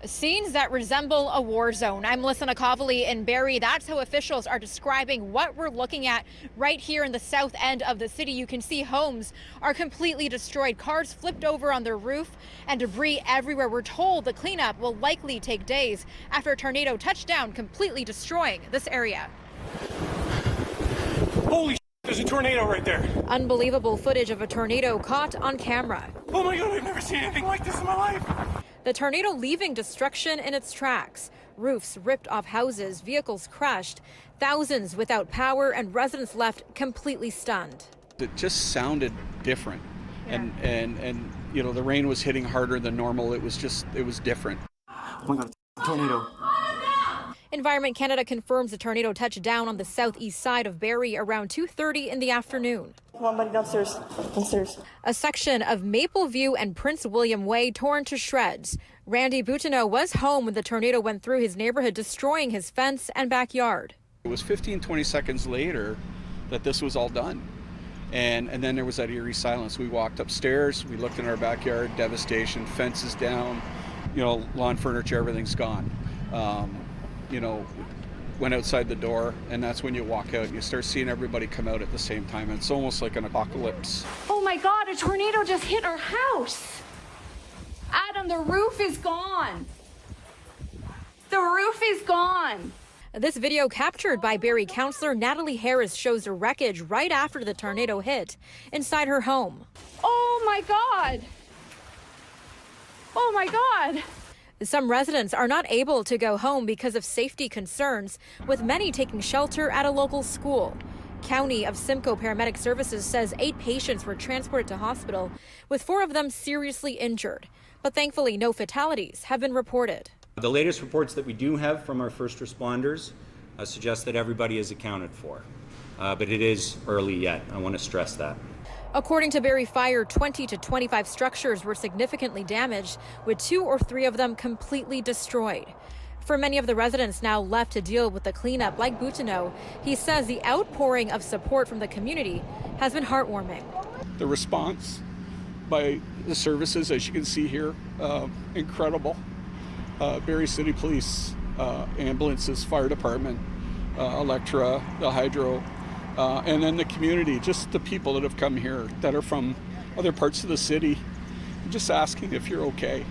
Scenes that resemble a war zone. I'm Nakhavoly in Barrie. That's how officials are describing what we're looking at right here in the south end of the city. You can see homes are completely destroyed, cars flipped over on their roof, and debris everywhere. We're told the cleanup will likely take days after a tornado touched down, completely destroying this area. Holy shit, there's a tornado right there. Unbelievable footage of a tornado caught on camera. Oh my God, I've never seen anything like this in my life. The tornado leaving destruction in its tracks. Roofs ripped off houses, vehicles crushed, thousands without power, and residents left completely stunned. It just sounded different. Yeah. And you know, the rain was hitting harder than normal. It was different. Oh my God, tornado. Environment Canada confirms the tornado touched down on the southeast side of Barrie around 2:30 in the afternoon. Come on, buddy, downstairs. Downstairs. A section of Maple View and Prince William Way torn to shreds. Randy Boutineau was home when the tornado went through his neighborhood, destroying his fence and backyard. It was 15-20 seconds later that this was all done. And then there was that eerie silence. We walked upstairs, we looked in our backyard, devastation, fences down, you know, lawn furniture, everything's gone. You know, went outside the door, and that's when you walk out. You start seeing everybody come out at the same time. It's almost like an apocalypse. Oh my God, a tornado just hit our house. Adam, the roof is gone. The roof is gone. This video captured by Barrie councillor Natalie Harris shows the wreckage right after the tornado hit inside her home. Oh my God. Oh my God. Some residents are not able to go home because of safety concerns, with many taking shelter at a local school. County of Simcoe Paramedic Services says 8 patients were transported to hospital, with 4 of them seriously injured. But thankfully, no fatalities have been reported. The latest reports that we do have from our first responders suggest that everybody is accounted for. But it is early yet. I want to stress that. According to Barrie Fire, 20 to 25 structures were significantly damaged, with 2 or 3 of them completely destroyed. For many of the residents now left to deal with the cleanup, like Boutineau, he says the outpouring of support from the community has been heartwarming. The response by the services, as you can see here, incredible. Barrie City Police, ambulances, fire department, Electra, the hydro, and then the community, just the people that have come here that are from other parts of the city, just asking if you're okay.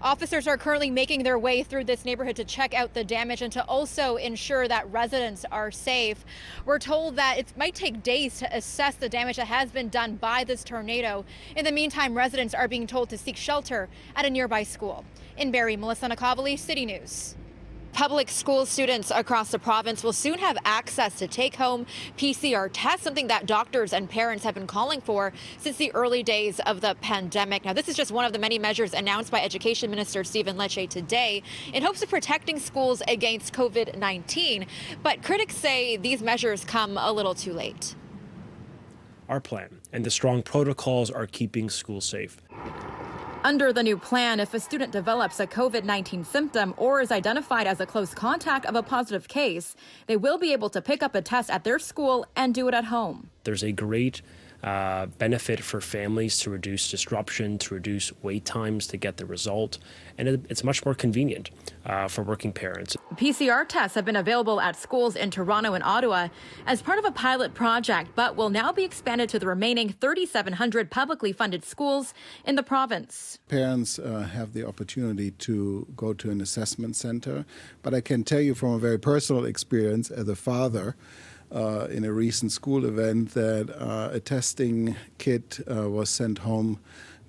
Officers are currently making their way through this neighborhood to check out the damage and to also ensure that residents are safe. We're told that it might take days to assess the damage that has been done by this tornado. In the meantime, residents are being told to seek shelter at a nearby school. In Barrie, Nakhavoly, City News. Public school students across the province will soon have access to take-home PCR tests, something that doctors and parents have been calling for since the early days of the pandemic. Now, this is just one of the many measures announced by Education Minister Stephen Lecce today in hopes of protecting schools against COVID-19. But critics say these measures come a little too late. Our plan and the strong protocols are keeping schools safe. Under the new plan, if a student develops a COVID-19 symptom or is identified as a close contact of a positive case, they will be able to pick up a test at their school and do it at home. There's a great benefit for families to reduce disruption, to reduce wait times to get the result, and it's much more convenient for working parents. PCR tests have been available at schools in Toronto and Ottawa as part of a pilot project, but will now be expanded to the remaining 3,700 publicly funded schools in the province. Parents have the opportunity to go to an assessment center, but I can tell you from a very personal experience as a father, in a recent school event, that a testing kit was sent home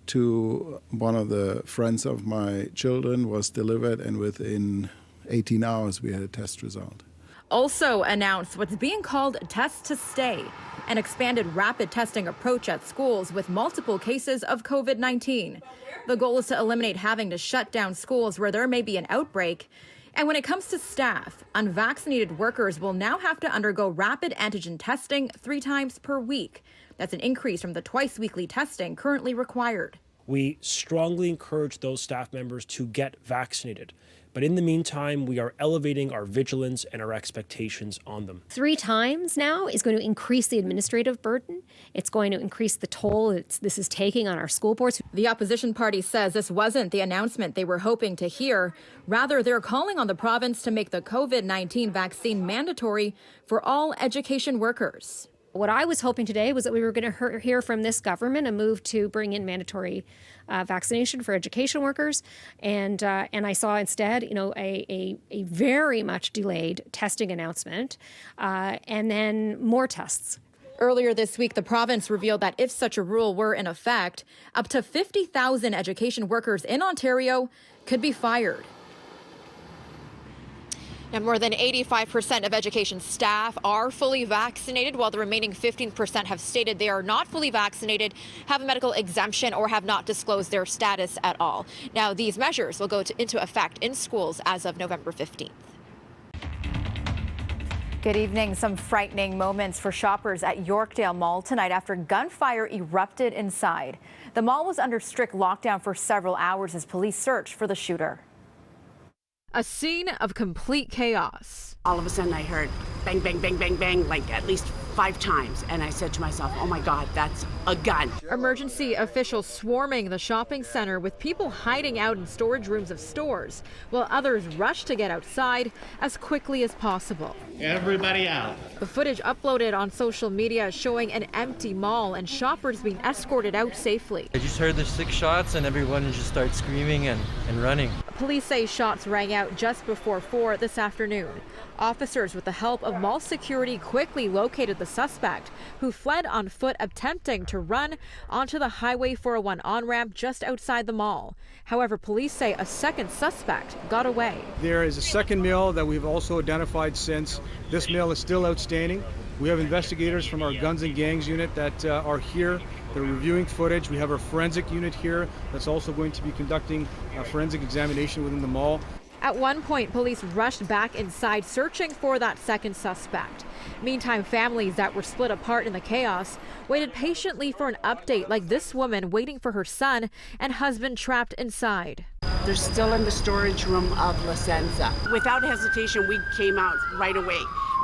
to one of the friends of my children, was delivered, and within 18 hours we had a test result. Also announced what's being called Test to Stay, an expanded rapid testing approach at schools with multiple cases of COVID-19. The goal is to eliminate having to shut down schools where there may be an outbreak. And when it comes to staff, unvaccinated workers will now have to undergo rapid antigen testing 3 times per week. That's an increase from the twice-weekly testing currently required. we strongly encourage those staff members to get vaccinated. But in the meantime, we are elevating our vigilance and our expectations on them. 3 times now is going to increase the administrative burden. It's going to increase the toll this is taking on our school boards. The opposition party says this wasn't the announcement they were hoping to hear. Rather, they're calling on the province to make the COVID-19 vaccine mandatory for all education workers. What I was hoping today was that we were going to hear from this government a move to bring in mandatory vaccination for education workers, and I saw instead, a very much delayed testing announcement, and then more tests. Earlier this week, the province revealed that if such a rule were in effect, up to 50,000 education workers in Ontario could be fired. Now, more than 85% of education staff are fully vaccinated, while the remaining 15% have stated they are not fully vaccinated, have a medical exemption, or have not disclosed their status at all. Now, these measures will go into effect in schools as of November 15th. Good evening. Some frightening moments for shoppers at Yorkdale Mall tonight after gunfire erupted inside. The mall was under strict lockdown for several hours as police searched for the shooter. A scene of complete chaos. All of a sudden I heard bang, bang, bang, bang, bang, like at least 5 times. And I said to myself, oh my God, that's a gun. Emergency officials swarming the shopping center with people hiding out in storage rooms of stores, while others rushed to get outside as quickly as possible. Everybody out. The footage uploaded on social media showing an empty mall and shoppers being escorted out safely. I just heard the 6 shots and everyone just started screaming and running. Police say shots rang out just before 4 this afternoon. Officers, with the help of mall security, quickly located the suspect, who fled on foot, attempting to run onto the Highway 401 on-ramp just outside the mall. However, police say a second suspect got away. There is a second male that we've also identified since. This male is still outstanding. We have investigators from our Guns and Gangs unit that are here. They're reviewing footage. We have our forensic unit here that's also going to be conducting a forensic examination within the mall. At one point, police rushed back inside, searching for that second suspect. Meantime, families that were split apart in the chaos waited patiently for an update, like this woman waiting for her son and husband trapped inside. They're still in the storage room of La Senza. Without hesitation, we came out right away.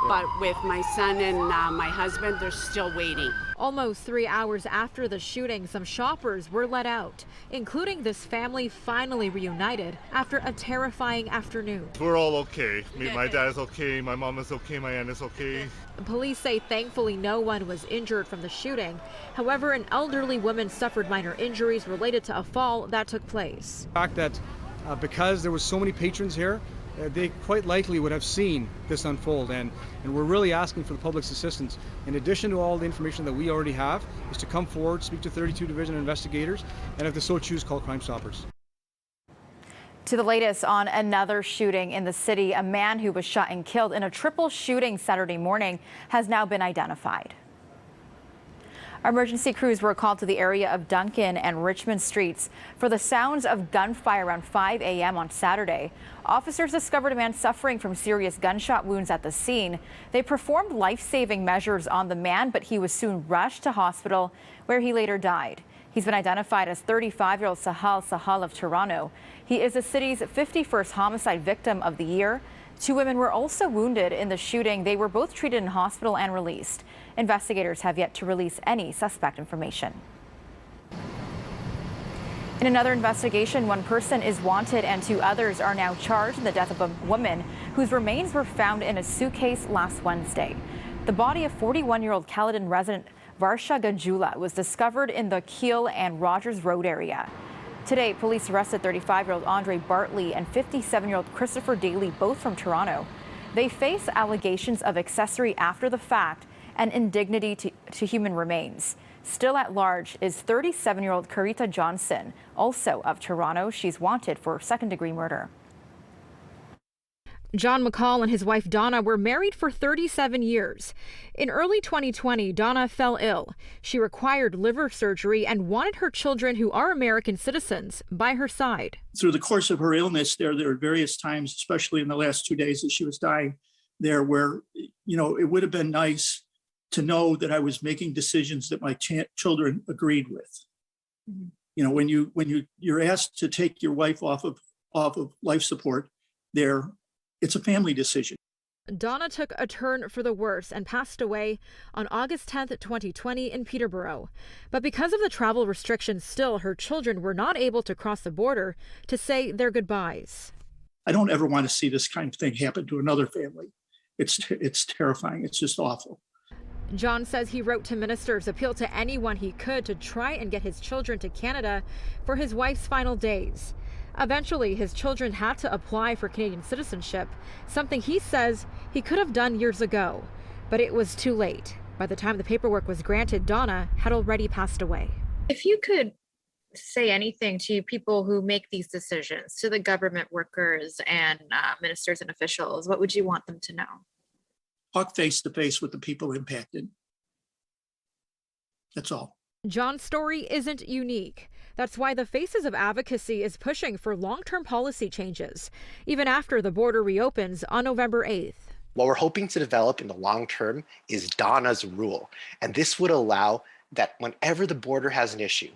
But with my son and my husband, they're still waiting. Almost 3 hours after the shooting, some shoppers were let out, including this family finally reunited after a terrifying afternoon. We're all okay. My dad is okay, my mom is okay, my aunt is okay. Police say thankfully no one was injured from the shooting. However, an elderly woman suffered minor injuries related to a fall that took place. The fact that because there was so many patrons here, they quite likely would have seen this unfold, and we're really asking for the public's assistance. In addition to all the information that we already have, is to come forward, speak to 32 Division investigators, and if they so choose, call Crime Stoppers. To the latest on another shooting in the city, a man who was shot and killed in a triple shooting Saturday morning has now been identified. Emergency crews were called to the area of Duncan and Richmond Streets for the sounds of gunfire around 5 a.m. on Saturday. Officers discovered a man suffering from serious gunshot wounds at the scene. They performed life-saving measures on the man, but he was soon rushed to hospital, where he later died. He's been identified as 35-year-old Sahal of Toronto. He is the city's 51st homicide victim of the year. 2 women were also wounded in the shooting. They were both treated in hospital and released. Investigators have yet to release any suspect information. In another investigation, 1 person is wanted and 2 others are now charged in the death of a woman whose remains were found in a suitcase last Wednesday. The body of 41-year-old Caledon resident Varsha Gajula was discovered in the Keele and Rogers Road area. Today, police arrested 35-year-old Andre Bartley and 57-year-old Christopher Daly, both from Toronto. They face allegations of accessory after the fact and indignity to human remains. Still at large is 37-year-old Carita Johnson, also of Toronto. She's wanted for second-degree murder. John McCall and his wife Donna were married for 37 years. In early 2020, Donna fell ill. She required liver surgery and wanted her children, who are American citizens, by her side. Through the course of her illness, there were various times, especially in the last 2 days that she was dying, there where, it would have been nice to know that I was making decisions that my children agreed with. You know, when you're asked to take your wife off of life support, it's a family decision. Donna took a turn for the worse and passed away on August 10th, 2020 in Peterborough. But because of the travel restrictions still, her children were not able to cross the border to say their goodbyes. I don't ever want to see this kind of thing happen to another family. It's terrifying. It's just awful. John says he wrote to ministers, appealed to anyone he could to try and get his children to Canada for his wife's final days. Eventually, his children had to apply for Canadian citizenship, something he says he could have done years ago. But it was too late. By the time the paperwork was granted, Donna had already passed away. If you could say anything to people who make these decisions, to the government workers and ministers and officials, what would you want them to know? Talk face to face with the people impacted. That's all. John's story isn't unique. That's why the Faces of Advocacy is pushing for long-term policy changes, even after the border reopens on November 8th. What we're hoping to develop in the long term is Donna's rule. And this would allow that whenever the border has an issue,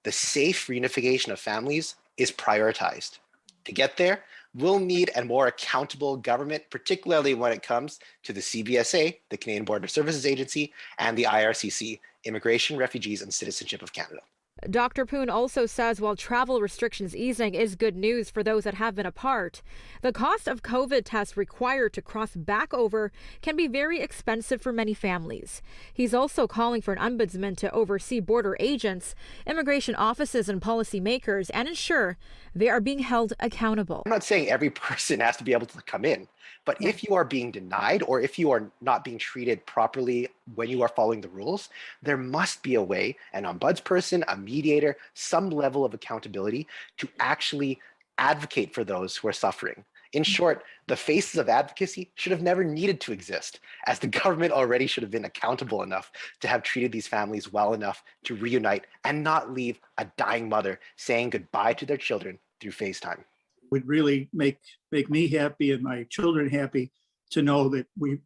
the safe reunification of families is prioritized. To get there, we'll need a more accountable government, particularly when it comes to the CBSA, the Canadian Border Services Agency, and the IRCC, Immigration, Refugees, and Citizenship of Canada. Dr. Poon also says while travel restrictions easing is good news for those that have been apart, the cost of COVID tests required to cross back over can be very expensive for many families. He's also calling for an ombudsman to oversee border agents, immigration offices, and policymakers and ensure they are being held accountable. I'm not saying every person has to be able to come in, but if you are being denied or if you are not being treated properly when you are following the rules, there must be a way, an ombudsperson, a mediator, some level of accountability to actually advocate for those who are suffering. In short, the Faces of Advocacy should have never needed to exist, as the government already should have been accountable enough to have treated these families well enough to reunite and not leave a dying mother saying goodbye to their children through FaceTime. Would really make me happy and my children happy to know that we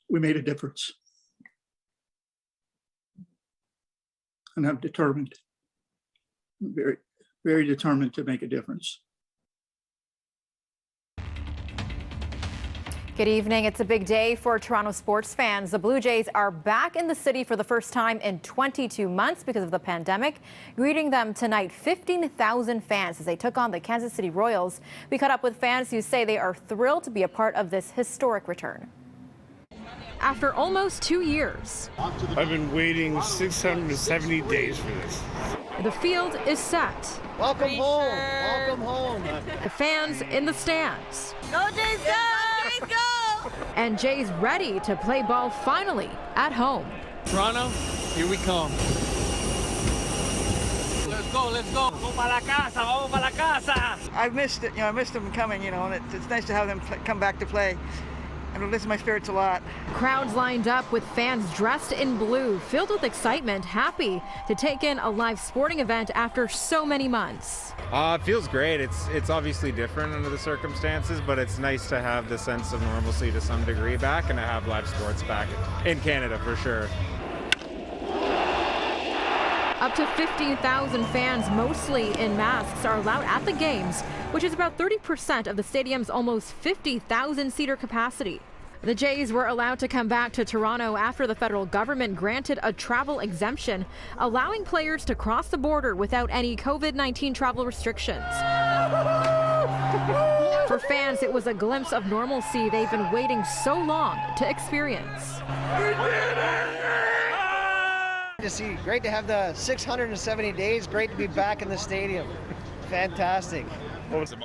made a difference. And I'm determined, very, very determined to make a difference. Good evening. It's a big day for Toronto sports fans. The Blue Jays are back in the city for the first time in 22 months because of the pandemic. Greeting them tonight, 15,000 fans as they took on the Kansas City Royals. We caught up with fans who say they are thrilled to be a part of this historic return. After almost 2 years, I've been waiting 670 days for this. the field is set. Welcome home. Welcome home. The fans in the stands. Go Jays, go! Jays, go! And Jays ready to play ball finally at home. Toronto, here we come. Let's go, let's go. Vamos para la casa, vamos para la casa. I missed it, I missed them coming, and it's nice to have them come back to play. And it lifts my spirits a lot. Crowds lined up with fans dressed in blue, filled with excitement, happy to take in a live sporting event after so many months. It feels great. It's obviously different under the circumstances, but it's nice to have the sense of normalcy to some degree back and to have live sports back in Canada for sure. Up to 15,000 fans, mostly in masks, are allowed at the games, which is about 30% of the stadium's almost 50,000-seater capacity. The Jays were allowed to come back to Toronto after the federal government granted a travel exemption, allowing players to cross the border without any COVID-19 travel restrictions. For fans, it was a glimpse of normalcy they've been waiting so long to experience. To see, great to have the 670 days, great to be back in the stadium. Fantastic.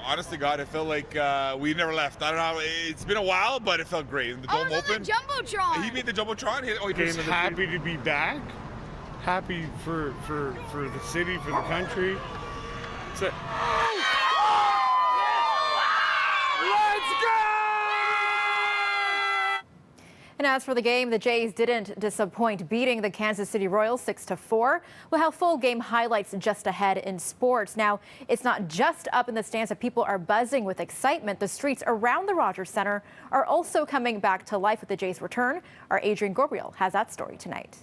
Honest to God, I felt like we never left. I don't know, it's been a while, but it felt great. The dome opened. The Jumbotron. He made the Jumbotron. Just happy to be back. Happy for the city, for the country. So, let's go! And as for the game, the Jays didn't disappoint, beating the Kansas City Royals 6-4. We'll have full game highlights just ahead in sports. Now, it's not just up in the stands that people are buzzing with excitement. The streets around the Rogers Centre are also coming back to life with the Jays' return. Our Adrian Gabriel has that story tonight.